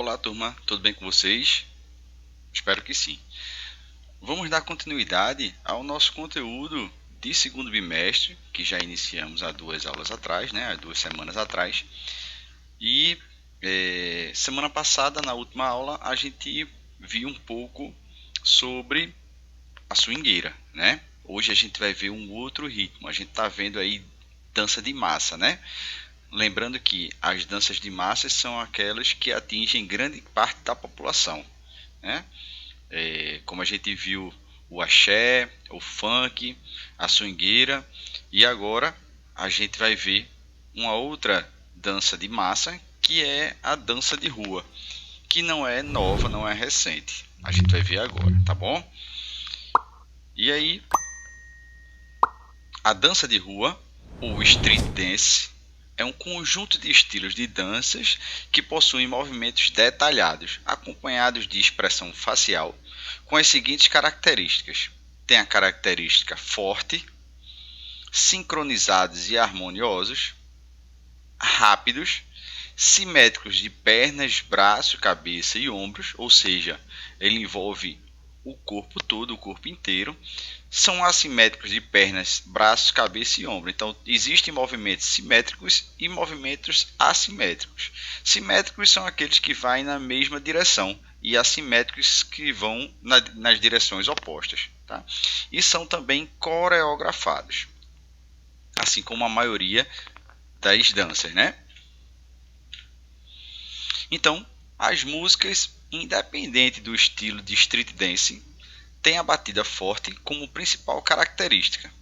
Olá, turma, tudo bem com vocês? Espero que sim. Vamos dar continuidade ao nosso conteúdo de segundo bimestre, que já iniciamos há 2 aulas atrás, né? Há 2 semanas atrás. E semana passada, na última aula, a gente viu um pouco sobre a swingueira, né? Hoje a gente vai ver um outro ritmo. A gente está vendo aí dança de massa, né? Lembrando que as danças de massas são aquelas que atingem grande parte da população, né? Como a gente viu o axé, o funk, a swingueira, e agora a gente vai ver uma outra dança de massa que é a dança de rua, que não é nova, não é recente. A gente vai ver agora, tá bom? E aí, a dança de rua, ou street dance, é um conjunto de estilos de danças que possuem movimentos detalhados, acompanhados de expressão facial, com as seguintes características. Tem a característica forte, sincronizados e harmoniosos, rápidos, simétricos de pernas, braços, cabeça e ombros, ou seja, ele envolve o corpo todo, o corpo inteiro. São assimétricos de pernas, braços, cabeça e ombro. Então, existem movimentos simétricos e movimentos assimétricos. Simétricos são aqueles que vão na mesma direção e assimétricos que vão nas direções opostas. Tá? E são também coreografados, assim como a maioria das danças, né? Então, as músicas, independente do estilo de street dance, têm a batida forte como principal característica.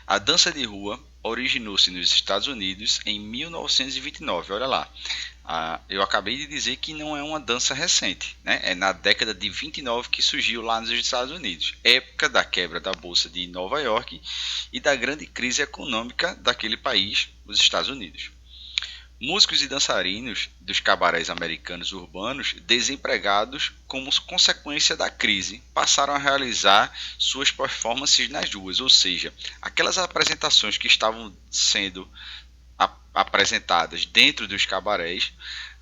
A dança de rua originou-se nos Estados Unidos em 1929. Olha lá, eu acabei de dizer que não é uma dança recente, né? É na década de 29 que surgiu lá nos Estados Unidos, época da quebra da Bolsa de Nova York e da grande crise econômica daquele país, os Estados Unidos. Músicos e dançarinos dos cabarés americanos urbanos, desempregados como consequência da crise, passaram a realizar suas performances nas ruas, ou seja, aquelas apresentações que estavam sendo apresentadas dentro dos cabarés,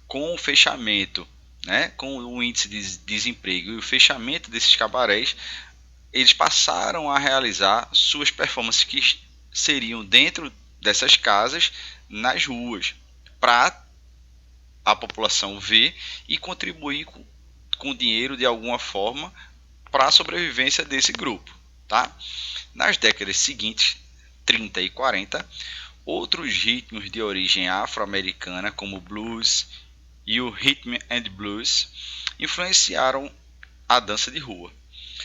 com o fechamento, né, com o índice de desemprego e o fechamento desses cabarés, eles passaram a realizar suas performances que seriam dentro dessas casas nas ruas, para a população ver e contribuir com dinheiro de alguma forma para a sobrevivência desse grupo. Tá? Nas décadas seguintes, 30 e 40, outros ritmos de origem afro-americana, como o blues e o rhythm and blues, influenciaram a dança de rua.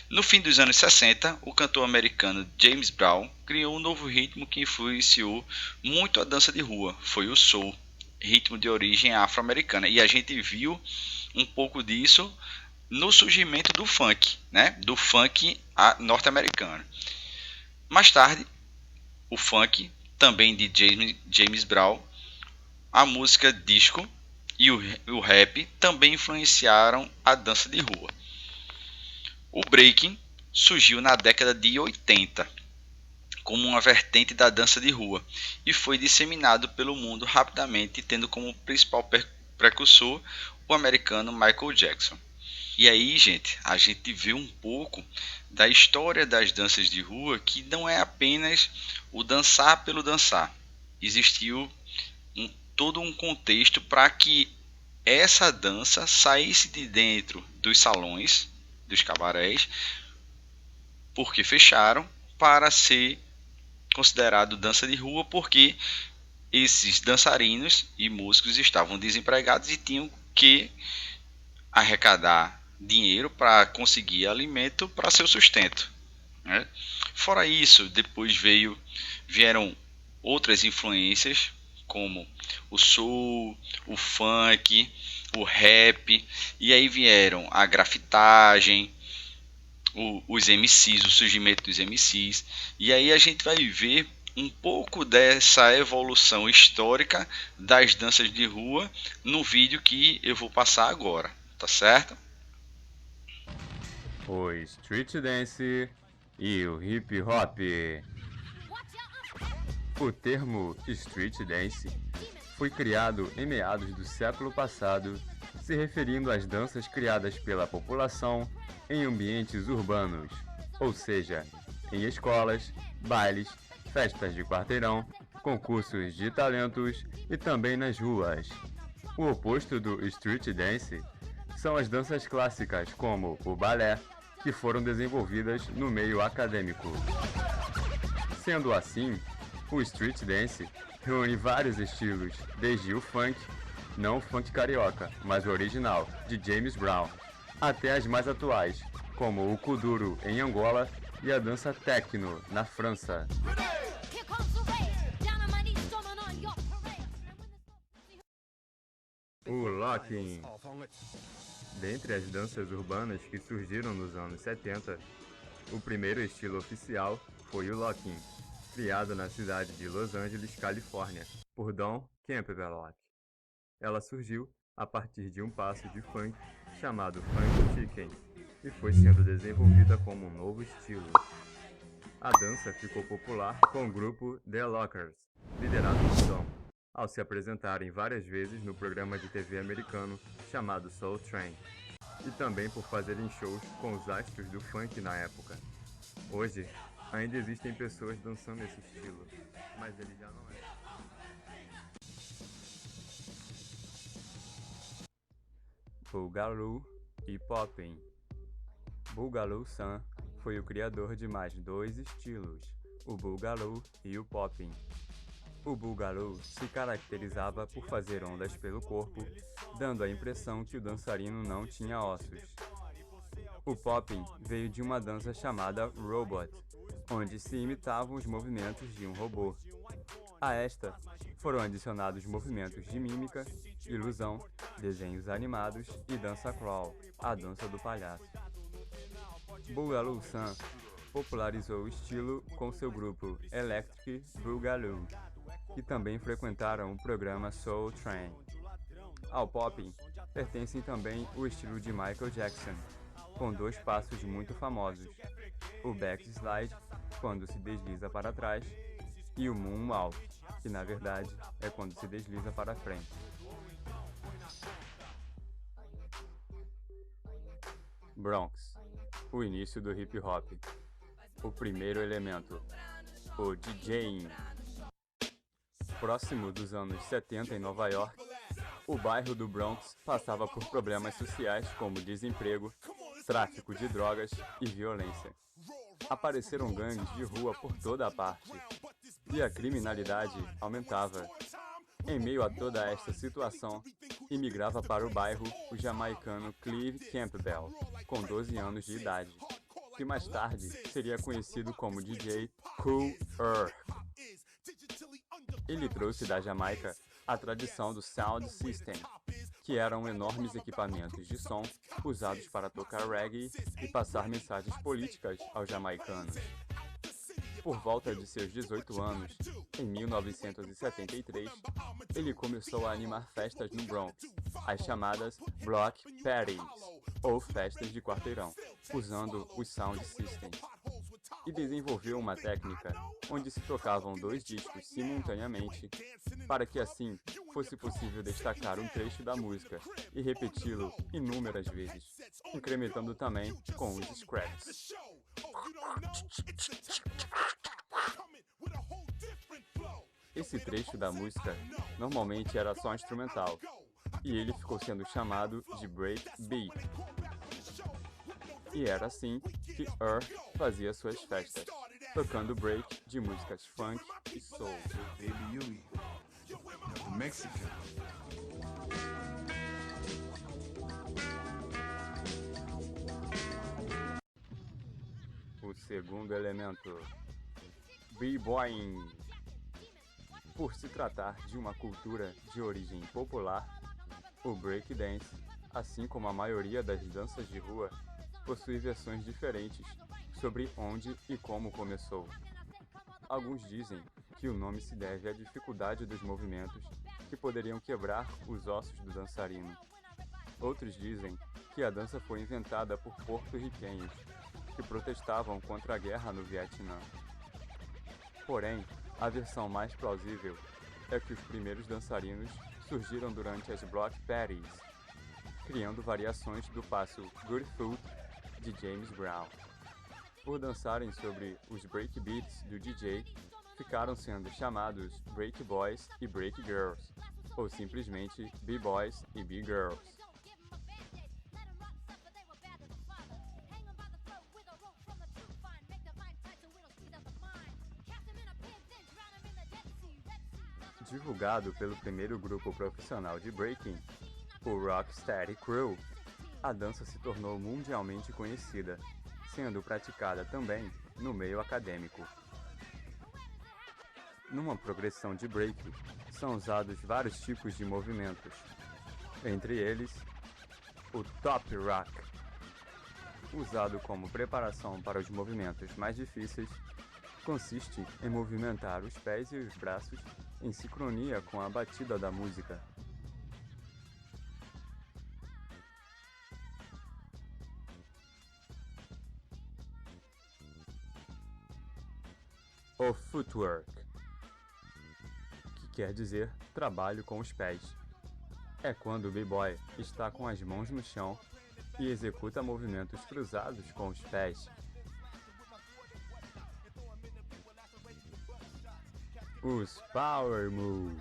No fim dos anos 60, o cantor americano James Brown criou um novo ritmo que influenciou muito a dança de rua, foi o soul, ritmo de origem afro-americana. E a gente viu um pouco disso no surgimento do funk, né? Do funk norte-americano. Mais tarde, o funk, também de James Brown, a música disco e o rap também influenciaram a dança de rua. O breaking surgiu na década de 80 como uma vertente da dança de rua e foi disseminado pelo mundo rapidamente, tendo como principal precursor o americano Michael Jackson. E aí, gente, a gente vê um pouco da história das danças de rua, que não é apenas o dançar pelo dançar. Existiu todo um contexto para que essa dança saísse de dentro dos salões, dos cabarés, porque fecharam, para ser considerado dança de rua, porque esses dançarinos e músicos estavam desempregados e tinham que arrecadar dinheiro para conseguir alimento para seu sustento, né? Fora isso, depois vieram outras influências como o soul, o funk, o rap, e aí vieram a grafitagem, os MCs, o surgimento dos MCs, e aí a gente vai ver um pouco dessa evolução histórica das danças de rua no vídeo que eu vou passar agora, tá certo? O street dance e o hip hop. O termo street dance foi criado em meados do século passado se referindo às danças criadas pela população em ambientes urbanos, ou seja, em escolas, bailes, festas de quarteirão, concursos de talentos e também nas ruas. O oposto do street dance são as danças clássicas, como o balé, que foram desenvolvidas no meio acadêmico. Sendo assim, o street dance reúne vários estilos, desde o funk, não o funk carioca, mas o original, de James Brown, até as mais atuais, como o kuduro em Angola e a dança techno na França. O locking. Dentre as danças urbanas que surgiram nos anos 70, o primeiro estilo oficial foi o locking, criado na cidade de Los Angeles, Califórnia, por Don Campbell. Ela surgiu a partir de um passo de funk chamado Funk Chicken e foi sendo desenvolvida como um novo estilo. A dança ficou popular com o grupo The Lockers, liderado por Don, ao se apresentarem várias vezes no programa de TV americano chamado Soul Train, e também por fazerem shows com os astros do funk na época. Hoje, ainda existem pessoas dançando esse estilo, mas ele já não é. Boogaloo e Popping. Boogaloo Sam foi o criador de mais dois estilos, o Boogaloo e o Popping. O Boogaloo se caracterizava por fazer ondas pelo corpo, dando a impressão que o dançarino não tinha ossos. O Popping veio de uma dança chamada Robot, onde se imitavam os movimentos de um robô. A esta foram adicionados movimentos de mímica, ilusão, desenhos animados e dança crawl, a dança do palhaço. Boogaloo Sam popularizou o estilo com seu grupo Electric Boogaloo, que também frequentaram o programa Soul Train. Ao popping pertencem também o estilo de Michael Jackson, com dois passos muito famosos, o backslide, quando se desliza para trás, e o moonwalk, que na verdade é quando se desliza para frente. Bronx, o início do hip hop. O primeiro elemento, o DJing. Próximo dos anos 70 em Nova York, o bairro do Bronx passava por problemas sociais como desemprego, tráfico de drogas e violência. Apareceram gangues de rua por toda a parte, e a criminalidade aumentava. Em meio a toda esta situação, imigrava para o bairro o jamaicano Clive Campbell, com 12 anos de idade, que mais tarde seria conhecido como DJ Kool Herc. Ele trouxe da Jamaica a tradição do Sound System, que eram enormes equipamentos de som usados para tocar reggae e passar mensagens políticas aos jamaicanos. Por volta de seus 18 anos, em 1973, ele começou a animar festas no Bronx, as chamadas Block Parties, ou festas de quarteirão, usando os Sound Systems, e desenvolveu uma técnica onde se tocavam dois discos simultaneamente, para que assim fosse possível destacar um trecho da música e repeti-lo inúmeras vezes, incrementando também com os scraps. Esse trecho da música normalmente era só instrumental, e ele ficou sendo chamado de break beat. E era assim que Earth fazia suas festas, tocando break de músicas funk e soul. Baby Yui, Mexican. O segundo elemento, B-Boying. Por se tratar de uma cultura de origem popular, o breakdance, assim como a maioria das danças de rua, possui versões diferentes sobre onde e como começou. Alguns dizem que o nome se deve à dificuldade dos movimentos que poderiam quebrar os ossos do dançarino. Outros dizem que a dança foi inventada por porto-riquenhos que protestavam contra a guerra no Vietnã. Porém, a versão mais plausível é que os primeiros dançarinos surgiram durante as Block Parties, criando variações do passo Good Foot de James Brown. Por dançarem sobre os breakbeats do DJ, ficaram sendo chamados Break Boys e Break Girls, ou simplesmente B-Boys e B-Girls. Divulgado pelo primeiro grupo profissional de breaking, o Rocksteady Crew, a dança se tornou mundialmente conhecida, sendo praticada também no meio acadêmico. Numa progressão de break, são usados vários tipos de movimentos, entre eles o Top Rock, usado como preparação para os movimentos mais difíceis, consiste em movimentar os pés e os braços em sincronia com a batida da música. O footwork, que quer dizer trabalho com os pés. É quando o b-boy está com as mãos no chão e executa movimentos cruzados com os pés. Os Power Moves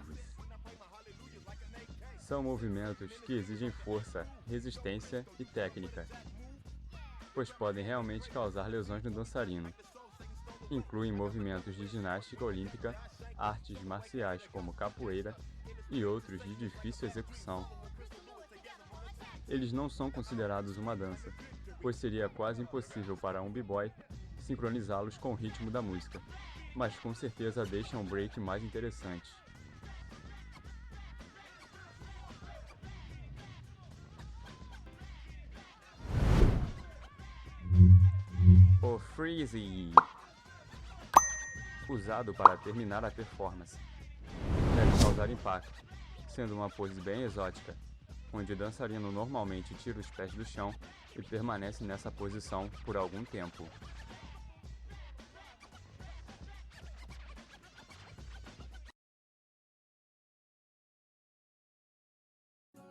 são movimentos que exigem força, resistência e técnica, pois podem realmente causar lesões no dançarino. Incluem movimentos de ginástica olímpica, artes marciais como capoeira e outros de difícil execução. Eles não são considerados uma dança, pois seria quase impossível para um b-boy sincronizá-los com o ritmo da música, mas com certeza deixam o break mais interessante. O Freeze, usado para terminar a performance, deve causar impacto, sendo uma pose bem exótica, onde o dançarino normalmente tira os pés do chão e permanece nessa posição por algum tempo.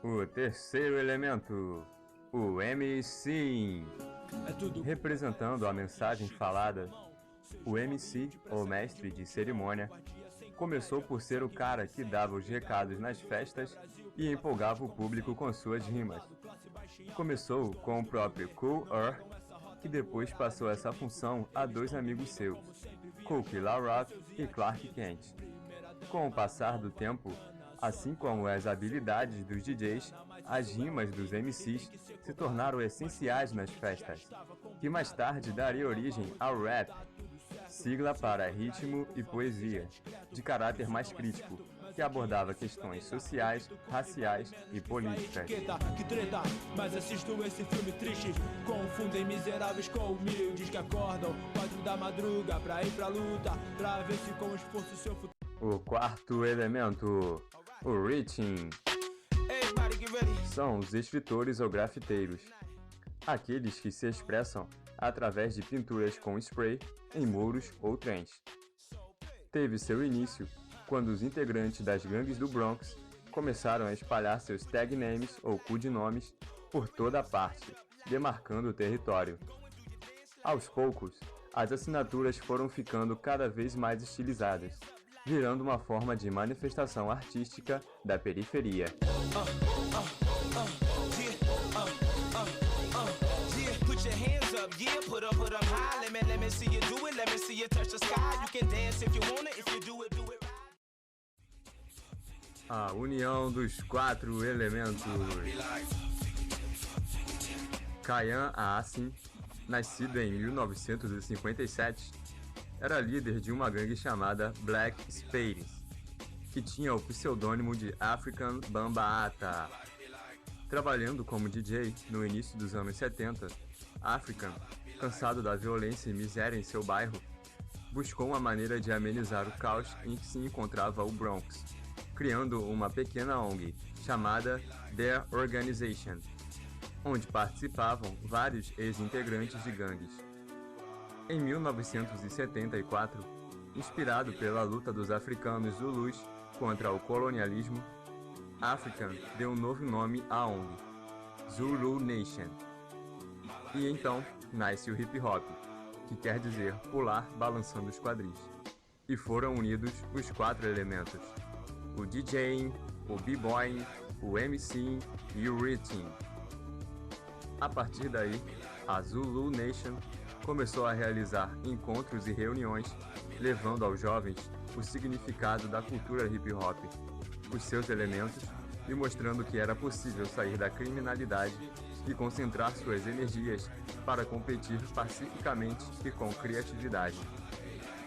O terceiro elemento, o MC. Representando a mensagem falada, o MC, ou mestre de cerimônia, começou por ser o cara que dava os recados nas festas e empolgava o público com suas rimas. Começou com o próprio Kool Herc, que depois passou essa função a dois amigos seus, Coke LaRock e Clark Kent. Com o passar do tempo, assim como as habilidades dos DJs, as rimas dos MCs se tornaram essenciais nas festas, que mais tarde daria origem ao rap, sigla para ritmo e poesia, de caráter mais crítico, que abordava questões sociais, raciais e políticas. Que treta, mas assisto esse filme triste. Confundem miseráveis com humildes que acordam 4 da madruga pra ir pra luta, pra ver se com esforço seu futuro. O quarto elemento, o reaching, são os escritores ou grafiteiros, aqueles que se expressam através de pinturas com spray em muros ou trens. Teve seu início quando os integrantes das gangues do Bronx começaram a espalhar seus tag names ou codinomes por toda a parte, demarcando o território. Aos poucos, as assinaturas foram ficando cada vez mais estilizadas, virando uma forma de manifestação artística da periferia. A união dos quatro elementos. Kayan Asin, nascido em 1957, era líder de uma gangue chamada Black Spades, que tinha o pseudônimo de African Bambaataa. Trabalhando como DJ no início dos anos 70, African, cansado da violência e miséria em seu bairro, buscou uma maneira de amenizar o caos em que se encontrava o Bronx, criando uma pequena ONG chamada Their Organization, onde participavam vários ex-integrantes de gangues. Em 1974, inspirado pela luta dos africanos zulus contra o colonialismo, African deu um novo nome à ONG, Zulu Nation. E então nasce o hip hop, que quer dizer pular balançando os quadris. E foram unidos os 4 elementos: o DJing, o b-boying, o MC e o rhythm. A partir daí, a Zulu Nation começou a realizar encontros e reuniões, levando aos jovens o significado da cultura hip hop, os seus elementos e mostrando que era possível sair da criminalidade e concentrar suas energias para competir pacificamente e com criatividade.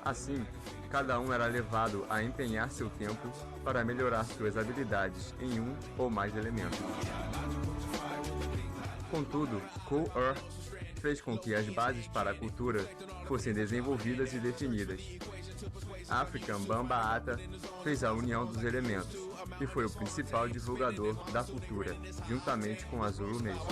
Assim, cada um era levado a empenhar seu tempo para melhorar suas habilidades em um ou mais elementos. Contudo, Cool Earth fez com que as bases para a cultura fossem desenvolvidas e definidas. African Bambaataa fez a união dos elementos e foi o principal divulgador da cultura, juntamente com a Zulu Nation.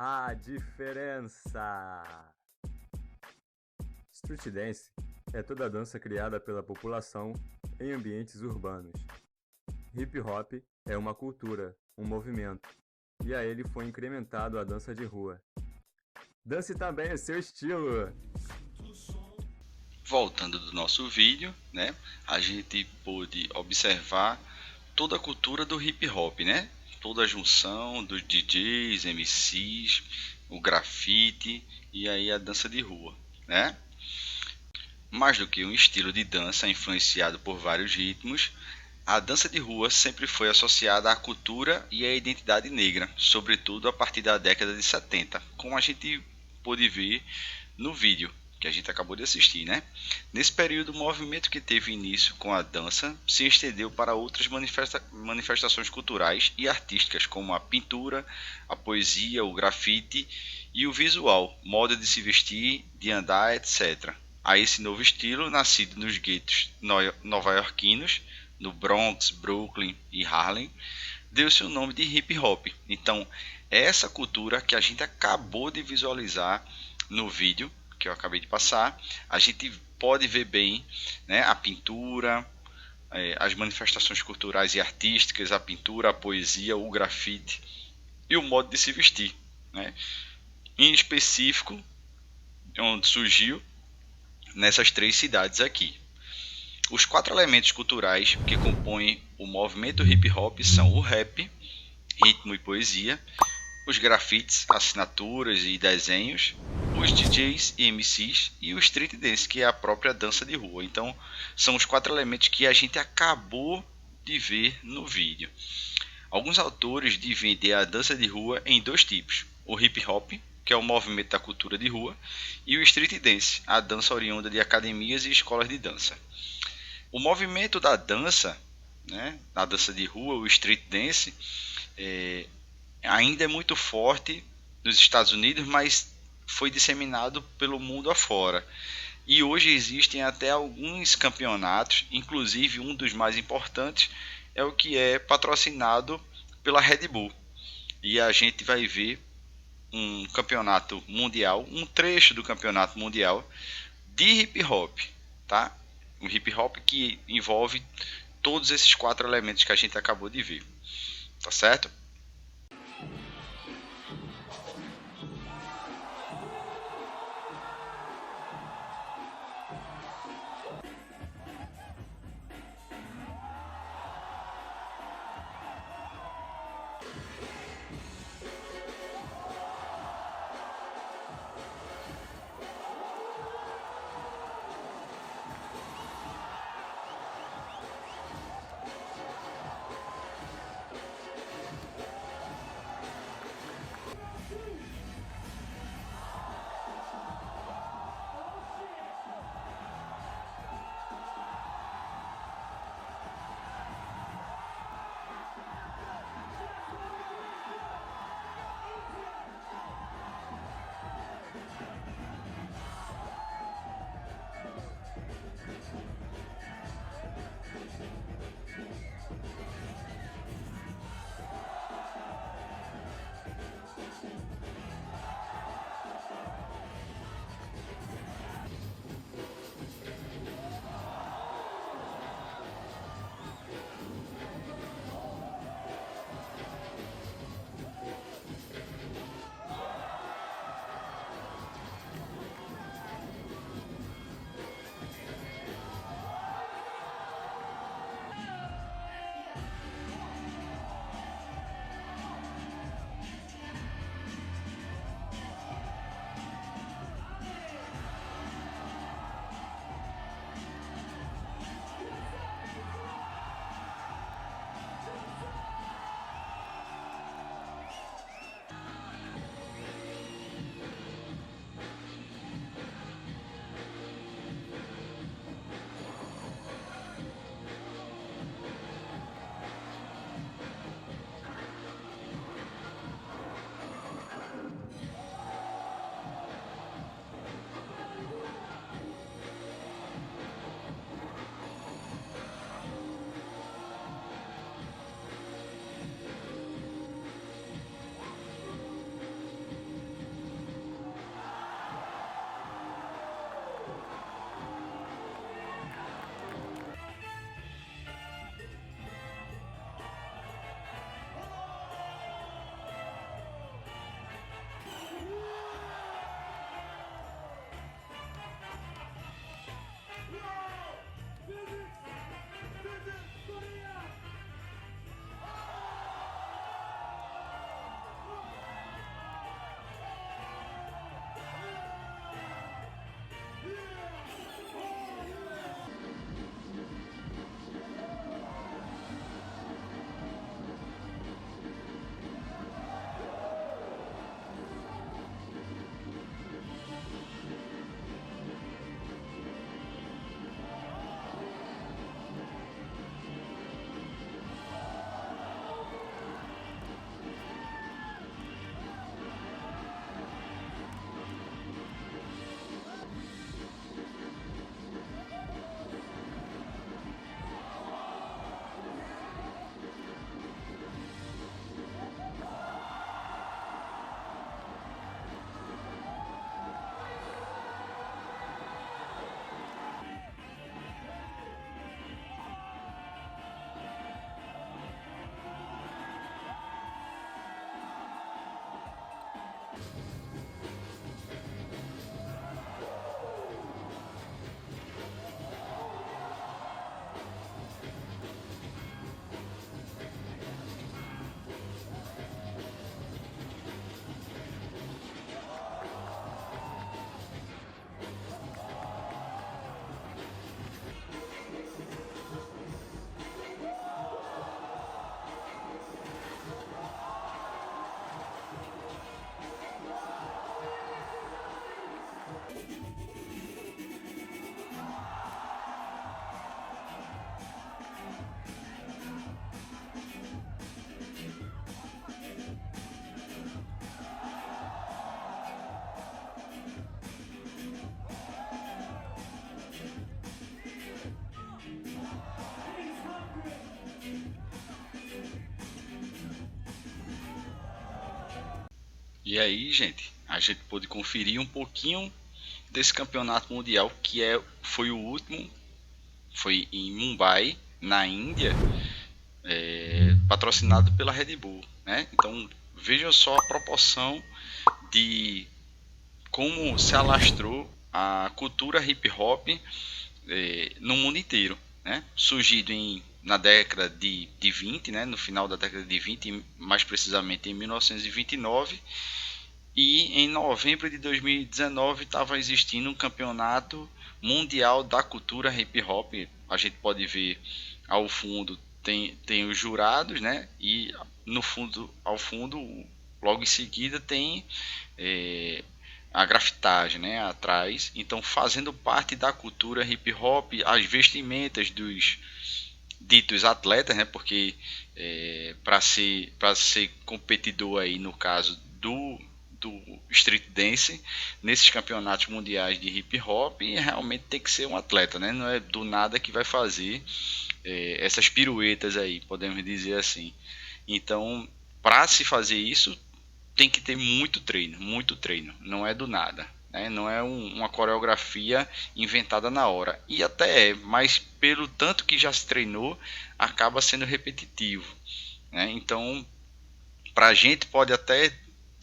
A diferença! Street Dance é toda a dança criada pela população em ambientes urbanos. Hip Hop é uma cultura, um movimento, e a ele foi incrementado a dança de rua. Dance também é seu estilo! Voltando do nosso vídeo, né, a gente pôde observar toda a cultura do hip hop, né? Toda a junção dos DJs, MCs, o grafite e aí a dança de rua, né? Mais do que um estilo de dança influenciado por vários ritmos, a dança de rua sempre foi associada à cultura e à identidade negra, sobretudo a partir da década de 70, como a gente pôde ver no vídeo que a gente acabou de assistir, né? Nesse período, o movimento que teve início com a dança se estendeu para outras manifestações culturais e artísticas, como a pintura, a poesia, o grafite e o visual, moda de se vestir, de andar, etc. A esse novo estilo, nascido nos guetos nova-iorquinos, no Bronx, Brooklyn e Harlem, deu-se o nome de hip hop. Então, é essa cultura que a gente acabou de visualizar no vídeo que eu acabei de passar, a gente pode ver bem, né, a pintura, as manifestações culturais e artísticas, a pintura, a poesia, o grafite e o modo de se vestir, né? Em específico, onde surgiu nessas 3 cidades aqui. Os 4 elementos culturais que compõem o movimento hip hop são o rap, ritmo e poesia, os grafites, assinaturas e desenhos, os DJs e MCs e o street dance, que é a própria dança de rua. Então, são os 4 elementos que a gente acabou de ver no vídeo. Alguns autores dividem a dança de rua em 2 tipos: o hip hop, que é o movimento da cultura de rua, e o street dance, a dança oriunda de academias e escolas de dança. O movimento da dança, né, a dança de rua, o street dance, ainda é muito forte nos Estados Unidos, mas foi disseminado pelo mundo afora. E hoje existem até alguns campeonatos, inclusive um dos mais importantes é o que é patrocinado pela Red Bull. E a gente vai ver um campeonato mundial, um trecho do campeonato mundial de hip hop, tá? Um hip hop que envolve todos esses 4 elementos que a gente acabou de ver, tá certo? E aí, gente, a gente pôde conferir um pouquinho desse campeonato mundial foi o último, foi em Mumbai, na Índia, patrocinado pela Red Bull, né? Então vejam só a proporção de como se alastrou a cultura hip hop no mundo inteiro, né? Surgido na década de 20, né? No final da década de 20, mais precisamente em 1929, e em novembro de 2019 estava existindo um campeonato mundial da cultura hip hop. A gente pode ver ao fundo tem os jurados, né? E no fundo, ao fundo, logo em seguida tem a grafitagem, né, atrás. Então, fazendo parte da cultura hip hop, as vestimentas dos ditos atletas, né, porque para ser competidor aí no caso do street dance nesses campeonatos mundiais de hip hop, realmente tem que ser um atleta, né? Não é do nada que vai fazer essas piruetas aí, podemos dizer assim. Então, para se fazer isso, tem que ter muito treino, não é do nada, né? Não é uma coreografia inventada na hora, e até mas pelo tanto que já se treinou, acaba sendo repetitivo, né? Então, para a gente pode até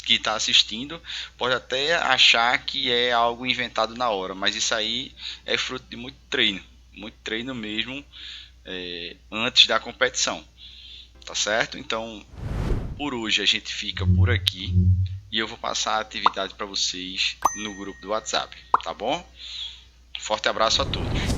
que está assistindo, pode até achar que é algo inventado na hora, mas isso aí é fruto de muito treino mesmo, antes da competição, tá certo? Então, por hoje a gente fica por aqui e eu vou passar a atividade para vocês no grupo do WhatsApp, tá bom? Forte abraço a todos.